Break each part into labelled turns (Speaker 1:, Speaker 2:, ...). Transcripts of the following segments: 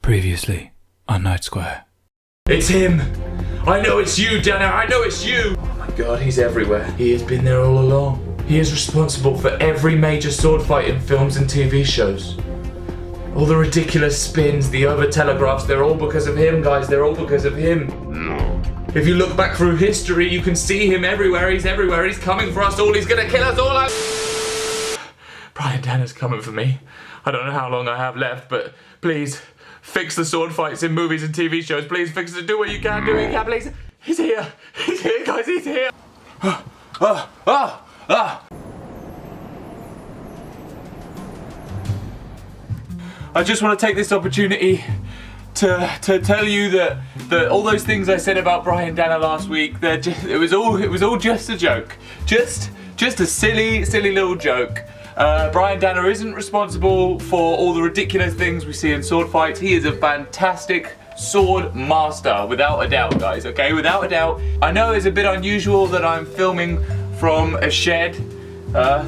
Speaker 1: Previously on KnightSquire.
Speaker 2: It's him! I know it's you, Dana! I know it's you! Oh my god, he's everywhere. He has been there all along. He is responsible for every major sword fight in films and TV shows. All the ridiculous spins, the over-telegraphs, they're all because of him, guys. They're all because of him. No. If you look back through history, you can see him everywhere. He's everywhere. He's coming for us all. He's gonna kill us all. Brian Dana's coming for me. I don't know how long I have left, but please, fix the sword fights in movies and TV shows. Please fix it. Do what you can. Do what you can, please. He's here. He's here, guys. He's here. I just want to take this opportunity to tell you that all those things I said about Brian Dana last week, it was all just a joke. Just a silly little joke. Brian Dana isn't responsible for all the ridiculous things we see in sword fights. He is a fantastic sword master, without a doubt, guys, okay? Without a doubt. I know it's a bit unusual that I'm filming from a shed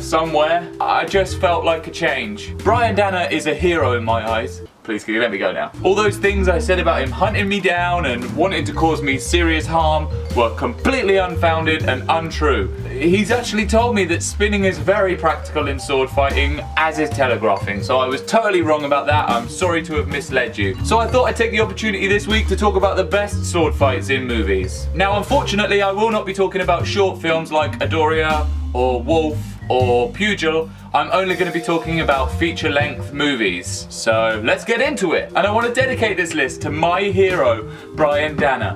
Speaker 2: somewhere. I just felt like a change. Brian Dana is a hero in my eyes. Please, can you let me go now? All those things I said about him hunting me down and wanting to cause me serious harm were completely unfounded and untrue. He's actually told me that spinning is very practical in sword fighting, as is telegraphing, so I was totally wrong about that. I'm sorry to have misled you. So I thought I'd take the opportunity this week to talk about the best sword fights in movies. Now, unfortunately, I will not be talking about short films like Adoria or Wolf or Pugil. I'm only going to be talking about feature-length movies. So let's get into it. And I want to dedicate this list to my hero, Brian Dana.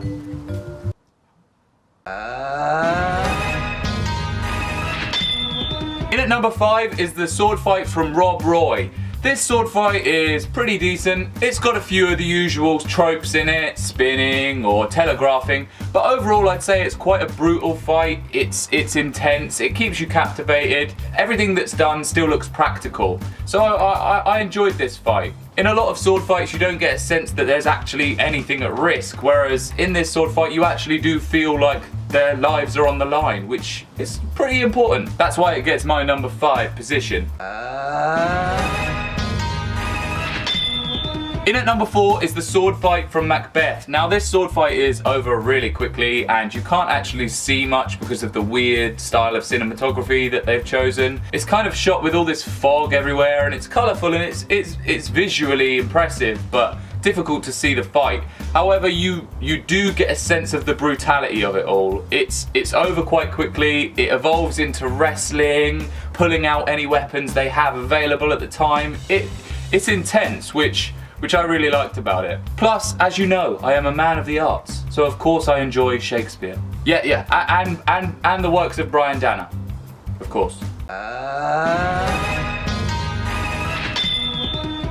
Speaker 2: In at number 5 is the sword fight from Rob Roy. This sword fight is pretty decent. It's got a few of the usual tropes in it, spinning or telegraphing, but overall I'd say it's quite a brutal fight. It's intense, it keeps you captivated. Everything that's done still looks practical. So I enjoyed this fight. In a lot of sword fights you don't get a sense that there's actually anything at risk, whereas in this sword fight you actually do feel like their lives are on the line, which is pretty important. That's why it gets my number 5 position. In at number 4 is the sword fight from Macbeth. Now this sword fight is over really quickly and you can't actually see much because of the weird style of cinematography that they've chosen. It's kind of shot with all this fog everywhere and it's colourful and it's visually impressive, but difficult to see the fight. However, you do get a sense of the brutality of it all. It's over quite quickly. It evolves into wrestling, pulling out any weapons they have available at the time. It's intense, which I really liked about it. Plus, as you know, I am a man of the arts, so of course I enjoy Shakespeare. Yeah, and the works of Brian Dana, of course.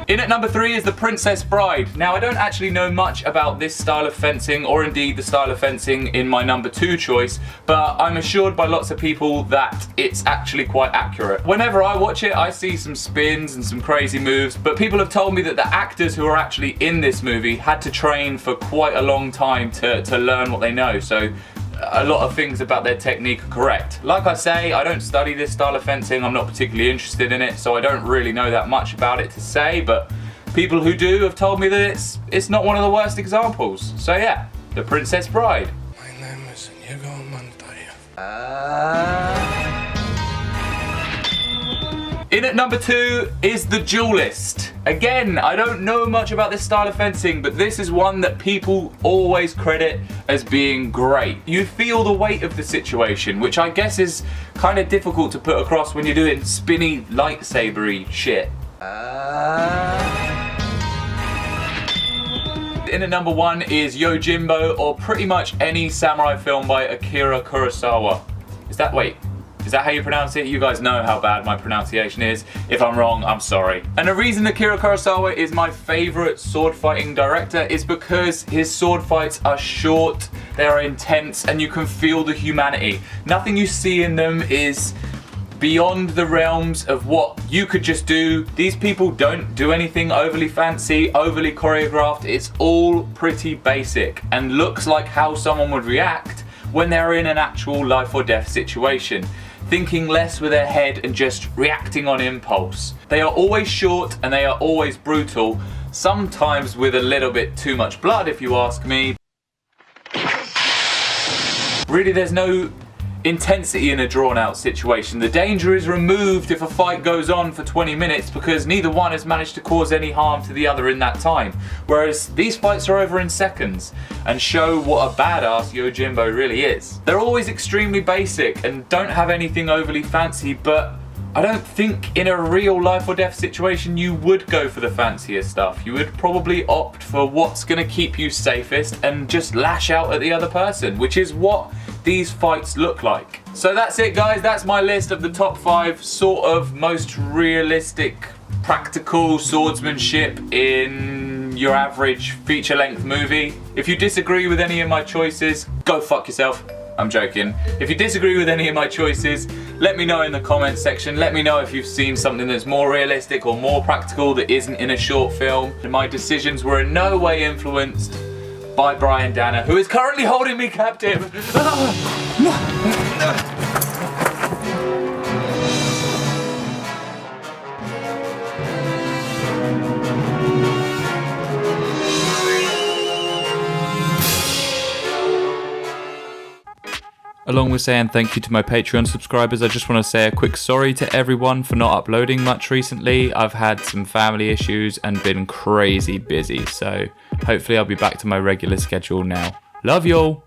Speaker 2: In at number 3 is The Princess Bride. Now, I don't actually know much about this style of fencing, or indeed the style of fencing in my number 2 choice, but I'm assured by lots of people that it's actually quite accurate. Whenever I watch it, I see some spins and some crazy moves, but people have told me that the actors who are actually in this movie had to train for quite a long time to learn what they know, so a lot of things about their technique are correct. Like I say, I don't study this style of fencing, I'm not particularly interested in it, so I don't really know that much about it to say, but people who do have told me that it's not one of the worst examples. So yeah, The Princess Bride.
Speaker 3: My name is Yojimbo.
Speaker 2: In at number 2 is The Duelist. Again, I don't know much about this style of fencing, but this is one that people always credit as being great. You feel the weight of the situation, which I guess is kind of difficult to put across when you're doing spinny, lightsabery shit. In at number 1 is Yojimbo, or pretty much any samurai film by Akira Kurosawa. Is that how you pronounce it? You guys know how bad my pronunciation is. If I'm wrong, I'm sorry. And the reason Akira Kurosawa is my favourite sword fighting director is because his sword fights are short, they are intense, and you can feel the humanity. Nothing you see in them is beyond the realms of what you could just do. These people don't do anything overly fancy, overly choreographed. It's all pretty basic and looks like how someone would react when they're in an actual life or death situation. Thinking less with their head and just reacting on impulse. They are always short and they are always brutal, sometimes with a little bit too much blood if you ask me. Really, there's no intensity in a drawn out situation. The danger is removed if a fight goes on for 20 minutes because neither one has managed to cause any harm to the other in that time. Whereas these fights are over in seconds and show what a badass Yojimbo really is. They're always extremely basic and don't have anything overly fancy, but I don't think in a real life or death situation you would go for the fancier stuff. You would probably opt for what's gonna keep you safest and just lash out at the other person, which is what these fights look like. So that's it, guys. That's my list of the top 5 sort of most realistic, practical swordsmanship in your average feature-length movie. If you disagree with any of my choices, go fuck yourself. I'm joking. If you disagree with any of my choices, let me know in the comments section. Let me know if you've seen something that's more realistic or more practical that isn't in a short film. And my decisions were in no way influenced by Brian Danner, who is currently holding me captive.
Speaker 1: Along with saying thank you to my Patreon subscribers, I just want to say a quick sorry to everyone for not uploading much recently. I've had some family issues and been crazy busy, so hopefully I'll be back to my regular schedule now. Love y'all!